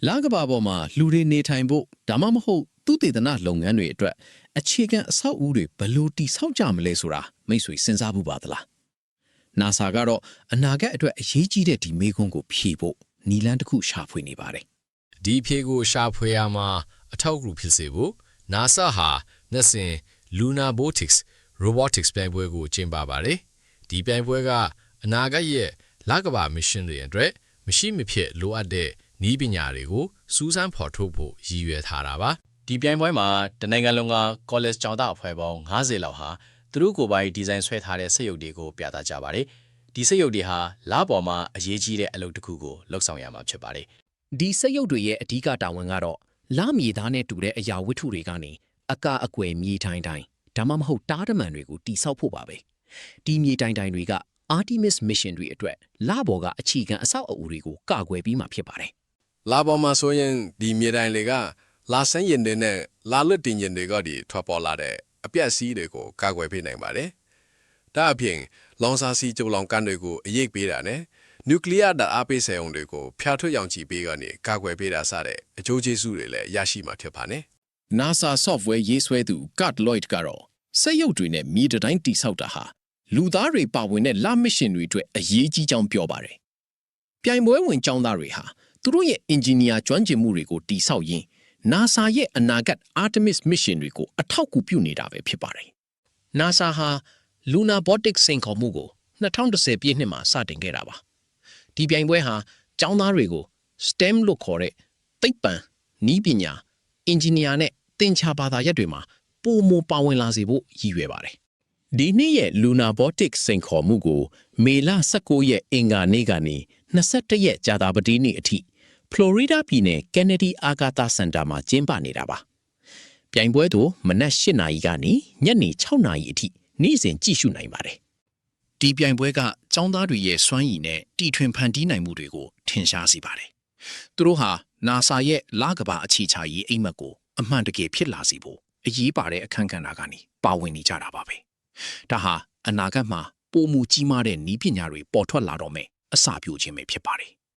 လကဘာပေါ်မှာလူတွေနေထိုင်ဖို့ဒါမှမဟုတ်သူတည်တနာလုပ်ငန်းတွေအတွက်အခြေခံအဆောက်အဦတွေဘယ်လိုတည်ဆောက်ကြမလဲဆိုတာမိတ်ဆွေစဉ်းစားမှုပါသလား NASA ကတော့အနာဂတ်အတွက်အရေးကြီးတဲ့ဒီမေးခွန်းကိုဖြေဖို့နီလန်းတစ်ခုရှာဖွေနေပါတယ် ဒီဖြေကိုရှာဖွေရမှာအထောက်အကူဖြစ်စေဖို့ NASA ဟာနှစ်စဉ် Lunar Robotics ပြိုင်ပွဲကိုကျင်းပပါတယ်ဒီပြိုင်ပွဲကအနာဂတ်ရဲ့လကဘာ mission တွေအတွက်မရှိမဖြစ်လိုအပ်တဲ့နည်းပညာတွေကိုစူးစမ်းဖော်ထုတ်ဖို့ရည်ရွယ်ထားတာပါ ဒီပြိုင်ပွဲမှာတနိုင်ငံလုံးက college ကျောင်းသားအဖွဲ့ပေါင်း90လောက်ဟာသူတို့ကိုယ်ပိုင်ဒီဇိုင်းဆွဲထားတဲ့စက်ရုပ်တွေကိုပြသကြပါတယ်ဒီစက်ရုပ်တွေဟာလပေါ်မှာအရေးကြီးတဲ့အလုပ်တစ်ခုကိုလှုပ်ဆောင်ရမှာဖြစ်ပါတယ် ဒီစက်ရုပ်တွေရဲ့အဓိကတာဝန်ကတော့လမြေသားနဲ့တူတဲ့အရာဝတ္ထုတွေကနေအကအကွယ်မြေတိုင်းတိုင်းဒါမှမဟုတ်တားတမန်တွေကိုတိဆောက်ဖို့ပါပဲဒီမြေတိုင်းတိုင်းတွေက Artemis mission တွေအတွက်လပေါ်ကအခြေခံအဆောက်အဦတွေကိုကာကွယ်ပြီးမှဖြစ်ပါတယ် လာပေါ်မှာဆိုရင်ဒီမြေတိုင်းတွေကလာဆန်းရင်တွေနဲ့လာလွတ်တင်ရင်တွေကဒီထွက်ပေါ်လာတဲ့အပြက်စီးတွေကိုကာကွယ်ပေးနိုင်ပါတယ်။ဒါအပြင်လောင်စာဆီကြိုလောင်ကန်တွေကိုအရေးပေးတာနဲ့နျူကလ িয়ার ဓာတ်အားပေးစက်ရုံတွေကိုဖျားထွက်ရောင်ချီပေးကနေကာကွယ်ပေးတာစတဲ့အကျိုးကျေးဇူးတွေလည်းရရှိမှာဖြစ်ပါတယ် NASA software ရေးဆွဲသူ Kurt Lloyd ကတော့စက်ရုပ်တွေနဲ့မြေတိုင်းတိဆောက်တာဟာလူသားတွေပါဝင်တဲ့လ mission တွေအတွက်အရေးကြီးကြောင်းပြောပါတယ်ပြိုင်ပွဲဝင်ကျောင်းသားတွေဟာသူတို့ရဲ့ engineer ကျွမ်းကျင်မှုတွေကိုတိဆောက်ရင်း NASA ရဲ့အနာဂတ် Artemis mission တွေကိုအထောက်အကူပြုနေတာပဲဖြစ်ပါတယ် NASA ဟာ Lunar Robotics စိန်ခေါ်မှုကို2010ပြည့်နှစ်မှာစတင်ခဲ့တာပါဒီပြိုင်ပွဲဟာကျောင်းသားတွေကို STEM လို့ခေါ်တဲ့သိပ္ပံနည်းပညာ engineer နဲ့သင်္ချာဘာသာရပ်တွေမှာပိုမိုပါဝင်လာစေဖို့ရည်ရွယ်ပါတယ် ဒီနေ့ရဲ့ Lunar Robotics စိန်ခေါ်မှုကိုမေလ19ရက်အင်္ဂါနေ့ကနေ21ရက်ကြာသပတေးနေ့အထိ Florida ပြည်နယ် Kennedy အာကာသစင်တာမှာကျင်းပနေတာပါပြိုင်ပွဲသို့မနက်8နာရီကနေညနေ6နာရီအထိနေ့စဉ်ကြည့်ရှုနိုင်ပါတယ်ဒီပြိုင်ပွဲကကျောင်းသားတွေရဲ့စွမ်းရည်နဲ့တီထွင်ဖန်တီးနိုင်မှုတွေကိုထင်ရှားစေပါတယ်သူတို့ဟာ NASA ရဲ့လကဘာအခြေချရေးအိမ်မက်ကိုအမှန်တကယ်ဖြစ်လာစေဖို့အရေးပါတဲ့အခန်းကဏ္ဍကနေပါဝင်နေကြတာပါပဲဒါဟာအနာဂတ်မှာပိုမိုကြီးမားတဲ့နည်းပညာတွေပေါ်ထွက်လာတော့မယ်အစပြုခြင်းပဲဖြစ်ပါတယ်